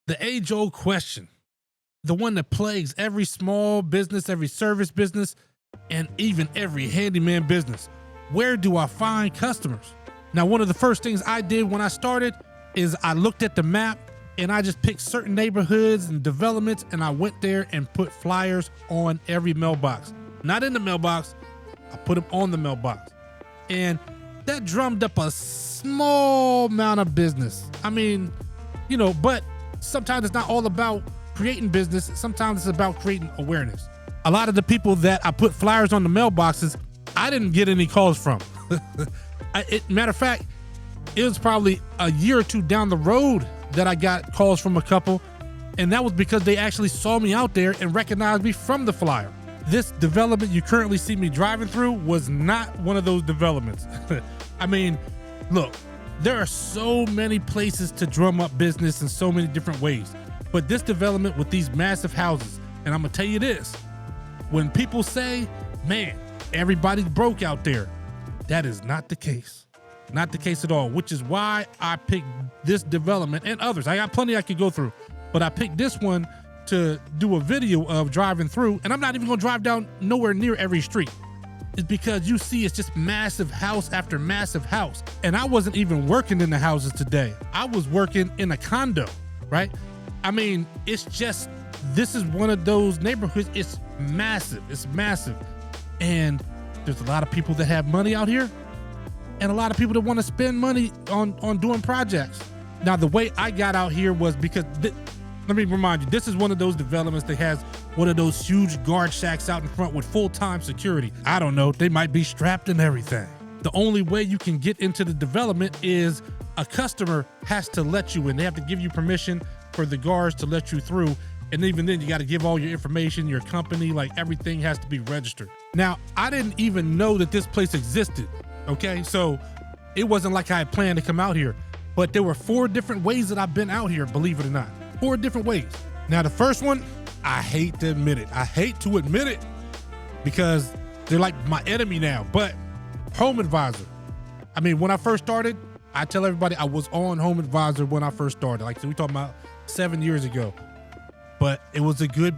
The age-old question, the one that plagues every small business, every service business, and even every handyman business. Where do I find customers? Now, one of the first things I did when I started is I looked at the map and I just picked certain neighborhoods and developments, and I went there and put flyers on every mailbox. Not in the mailbox, I put them on the mailbox. And that drummed up a small amount of business. I mean, but sometimes it's not all about creating business. Sometimes it's about creating awareness. A lot of the people that I put flyers on the mailboxes, I didn't get any calls from. Matter of fact, it was probably a year or two down the road that I got calls from a couple, and that was because they actually saw me out there and recognized me from the flyer. This development you currently see me driving through was not one of those developments. I mean, look, there are so many places to drum up business in so many different ways, but this development with these massive houses, and I'm gonna tell you this, when people say, man, everybody's broke out there, that is not the case. Not the case at all, which is why I picked this development and others. I got plenty I could go through, but I picked this one to do a video of driving through, and I'm not even gonna drive down nowhere near every street. It's because you see it's just massive house after massive house. And I wasn't even working in the houses today. I was working in a condo, right? I mean, it's just, this is one of those neighborhoods, it's massive, And there's a lot of people that have money out here, and a lot of people that want to spend money on doing projects. Now, the way I got out here was because, let me remind you, this is one of those developments that has one of those huge guard shacks out in front with full-time security. I don't know, they might be strapped and everything. The only way you can get into the development is a customer has to let you in. They have to give you permission for the guards to let you through. And even then, you got to give all your information, your company, like everything has to be registered. Now, I didn't even know that this place existed, okay? So it wasn't like I had planned to come out here, but there were 4 different ways that I've been out here, believe it or not. 4 different ways. Now, the first one, I hate to admit it because they're like my enemy now, but Home Advisor. I mean, when I first started, I tell everybody I was on Home Advisor when I first started. Like, so we talking about 7 years ago. But it was a good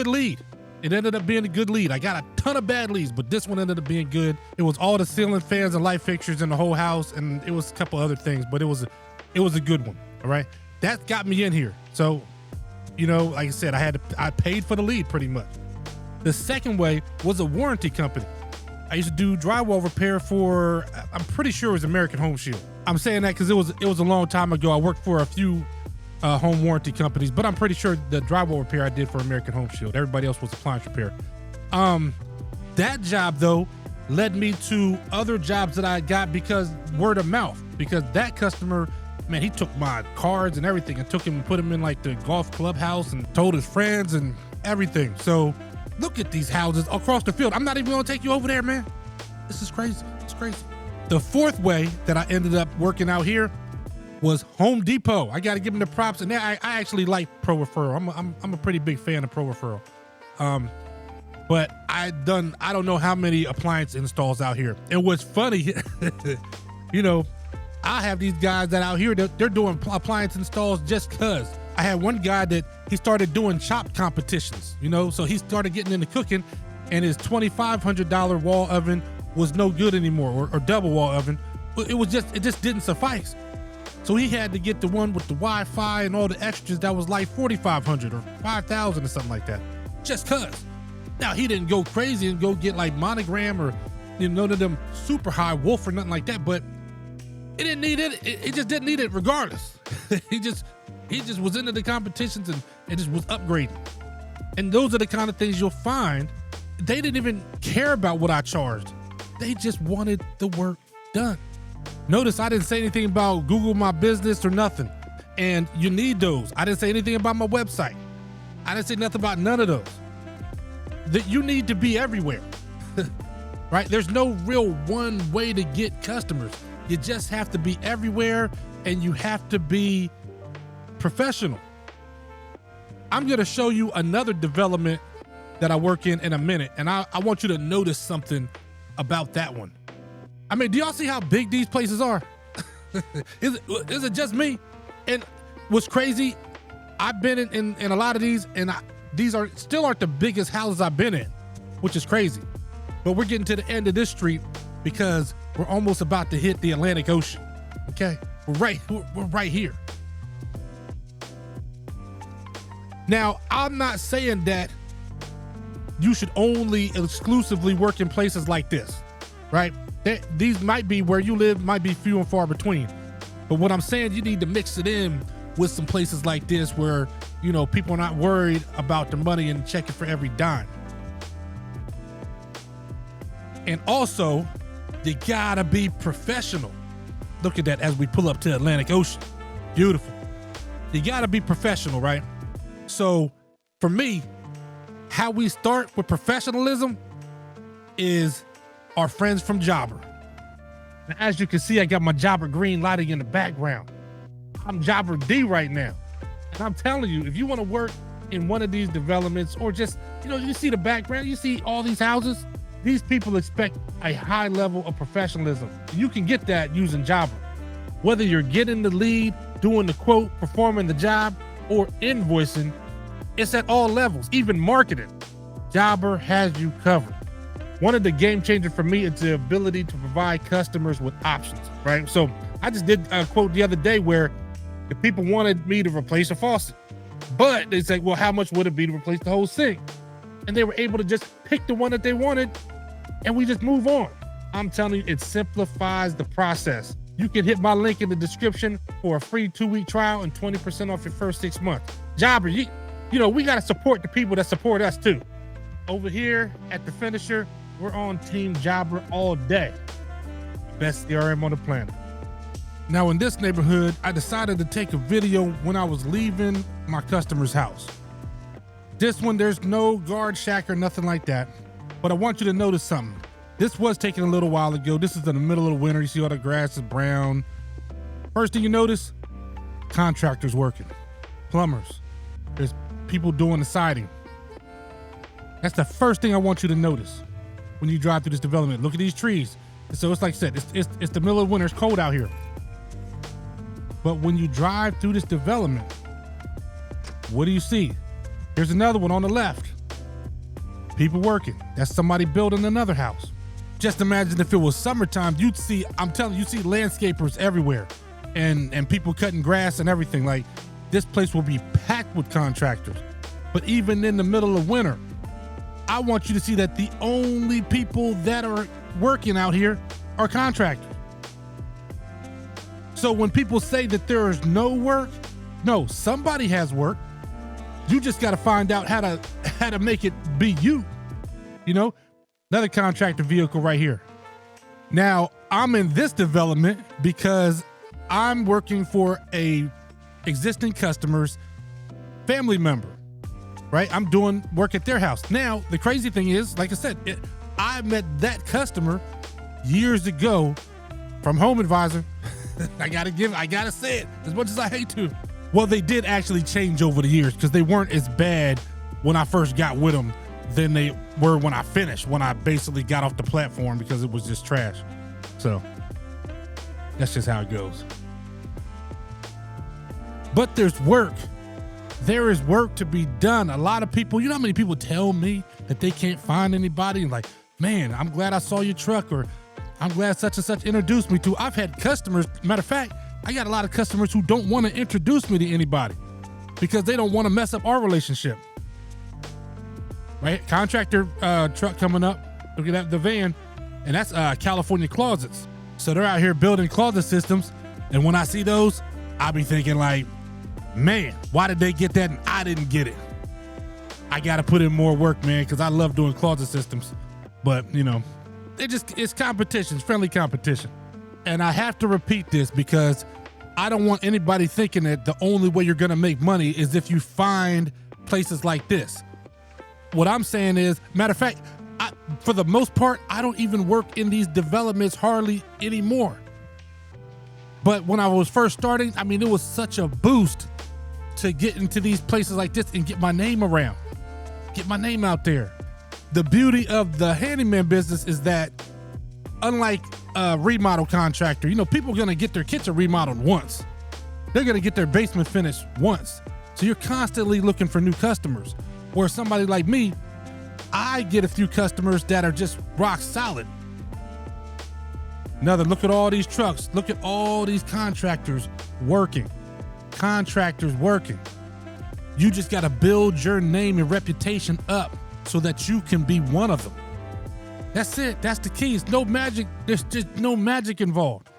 lead. It ended up being a good lead. I got a ton of bad leads, but this one ended up being good. It was all the ceiling fans and light fixtures in the whole house, and it was a couple other things, but it was a good one. All right, that got me in here. So, like I said, I paid for the lead pretty much. The second way was a warranty company. I used to do drywall repair for, I'm pretty sure it was American Home Shield. I'm saying that because it was a long time ago. I worked for a few home warranty companies, but I'm pretty sure the drywall repair I did for American Home Shield. Everybody else was appliance repair. That job though led me to other jobs that I got because word of mouth, because that customer, man, he took my cards and everything and took him and put him in like the golf clubhouse and told his friends and everything. So look at these houses across the field. I'm not even gonna take you over there, man. This is crazy, it's crazy. The fourth way that I ended up working out here was Home Depot. I got to give them the props, and I actually like Pro Referral. I'm a pretty big fan of Pro Referral. But I don't know how many appliance installs out here. And what's funny, I have these guys that out here they're doing appliance installs just cause. I had one guy that he started doing chop competitions, so he started getting into cooking, and his $2,500 wall oven was no good anymore, or double wall oven. It just didn't suffice. So he had to get the one with the Wi-Fi and all the extras that was like $4,500 or $5,000 or something like that, just cause. Now, he didn't go crazy and go get like Monogram or none of them super high wolf or nothing like that, but it didn't need it. It just didn't need it regardless. He just was into the competitions and just was upgrading. And those are the kind of things you'll find. They didn't even care about what I charged. They just wanted the work done. Notice I didn't say anything about Google My Business or nothing. And you need those. I didn't say anything about my website. I didn't say nothing about none of those. That you need to be everywhere, right? There's no real one way to get customers. You just have to be everywhere, and you have to be professional. I'm gonna show you another development that I work in a minute, and I want you to notice something about that one. I mean, do y'all see how big these places are? Is it just me? And what's crazy, I've been in a lot of these, and these still aren't the biggest houses I've been in, which is crazy. But we're getting to the end of this street because we're almost about to hit the Atlantic Ocean. Okay, we're right here. Now, I'm not saying that you should only exclusively work in places like this, right? These might be where you live, might be few and far between. But what I'm saying, you need to mix it in with some places like this where, you know, people are not worried about the money and checking for every dime. And also, you gotta be professional. Look at that as we pull up to Atlantic Ocean. Beautiful. You gotta be professional, right? So for me, how we start with professionalism is our friends from Jobber. Now, as you can see, I got my Jobber green lighting in the background. I'm Jobber D right now. And I'm telling you, if you want to work in one of these developments or just, you know, you see the background, you see all these houses, these people expect a high level of professionalism. You can get that using Jobber. Whether you're getting the lead, doing the quote, performing the job, or invoicing, it's at all levels, even marketing. Jobber has you covered. One of the game changers for me is the ability to provide customers with options, right? So I just did a quote the other day where the people wanted me to replace a faucet, but they said, well, how much would it be to replace the whole sink? And they were able to just pick the one that they wanted and we just move on. I'm telling you, it simplifies the process. You can hit my link in the description for a free 2-week trial and 20% off your first 6 months. Jobber, you know, we got to support the people that support us too. Over here at The Finisher, we're on Team Jobber all day. Best CRM on the planet. Now in this neighborhood, I decided to take a video when I was leaving my customer's house. This one, there's no guard shack or nothing like that, but I want you to notice something. This was taken a little while ago. This is in the middle of the winter. You see all the grass is brown. First thing you notice, contractors working, plumbers. There's people doing the siding. That's the first thing I want you to notice when you drive through this development. Look at these trees. So it's like I said, it's the middle of winter. It's cold out here. But when you drive through this development, what do you see? Here's another one on the left. People working. That's somebody building another house. Just imagine if it was summertime, you'd see, I'm telling you, you'd see landscapers everywhere and people cutting grass and everything. Like, this place will be packed with contractors. But even in the middle of winter, I want you to see that the only people that are working out here are contractors. So when people say that there is no work, no, somebody has work. You just got to find out how to make it be you. You know, another contractor vehicle right here. Now I'm in this development because I'm working for a existing customer's family member, right? I'm doing work at their house. Now, the crazy thing is, like I said, I met that customer years ago from Home Advisor. I gotta say it as much as I hate to. Well, they did actually change over the years because they weren't as bad when I first got with them than they were when I finished, when I basically got off the platform because it was just trash. So that's just how it goes. But there's work. There is work to be done. A lot of people, you know how many people tell me that they can't find anybody? Like, man, I'm glad I saw your truck, or I'm glad such and such introduced me to. I've had customers, matter of fact, I got a lot of customers who don't want to introduce me to anybody because they don't want to mess up our relationship. Right? Contractor truck coming up. Look at that, the van. And that's California Closets. So they're out here building closet systems. And when I see those, I'll be thinking like, man, why did they get that and I didn't get it? I got to put in more work, man, because I love doing closet systems. But, you know, it's competition, it's friendly competition. And I have to repeat this because I don't want anybody thinking that the only way you're going to make money is if you find places like this. What I'm saying is, matter of fact, for the most part, I don't even work in these developments hardly anymore. But when I was first starting, I mean, it was such a boost to get into these places like this and get my name around, get my name out there. The beauty of the handyman business is that unlike a remodel contractor, you know, people are going to get their kitchen remodeled once. They're going to get their basement finished once. So you're constantly looking for new customers. Or somebody like me, I get a few customers that are just rock solid. Another, look at all these trucks. Look at all these contractors working. Contractors working. You just got to build your name and reputation up so that you can be one of them. That's it. That's the key. It's no magic. There's just no magic involved.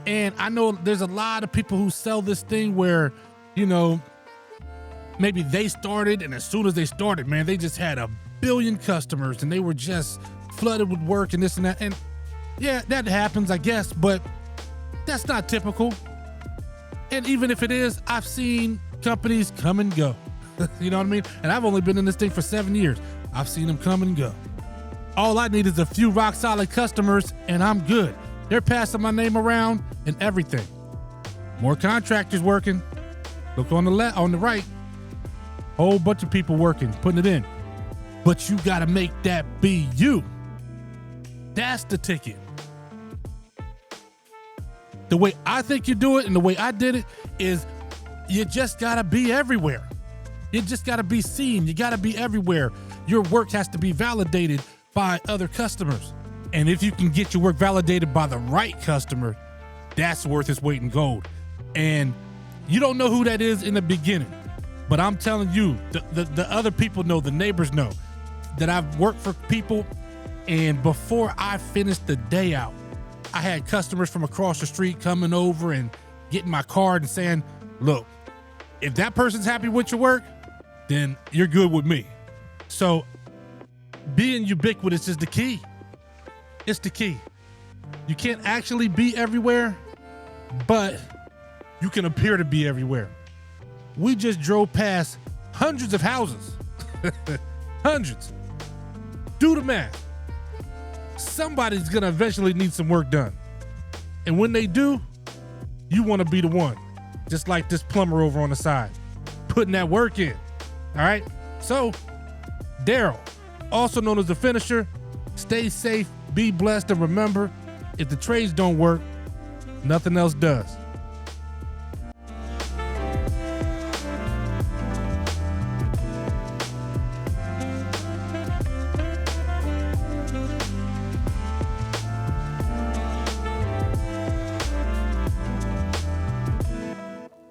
And I know there's a lot of people who sell this thing where, you know, maybe they started, and as soon as they started, man, they just had a billion customers and they were just flooded with work and this and that. And yeah, that happens, I guess, but that's not typical. And even if it is, I've seen companies come and go. You know what I mean? And I've only been in this thing for 7 years. I've seen them come and go. All I need is a few rock solid customers and I'm good. They're passing my name around and everything. More contractors working. Look on the left, on the right. Whole bunch of people working, putting it in. But you gotta make that be you. That's the ticket. The way I think you do it and the way I did it is you just gotta be everywhere. You just gotta be seen. You gotta be everywhere. Your work has to be validated by other customers. And if you can get your work validated by the right customer, that's worth its weight in gold. And you don't know who that is in the beginning, but I'm telling you, the other people know, the neighbors know that I've worked for people, and before I finished the day out, I had customers from across the street coming over and getting my card and saying, look, if that person's happy with your work, then you're good with me. So being ubiquitous is the key. It's the key. You can't actually be everywhere, but you can appear to be everywhere. We just drove past hundreds of houses. Hundreds. Do the math. Somebody's gonna eventually need some work done. And when they do, you wanna be the one. Just like this plumber over on the side, putting that work in. All right? So, Daryl, also known as the finisher, stay safe, be blessed, and remember, if the trades don't work, nothing else does.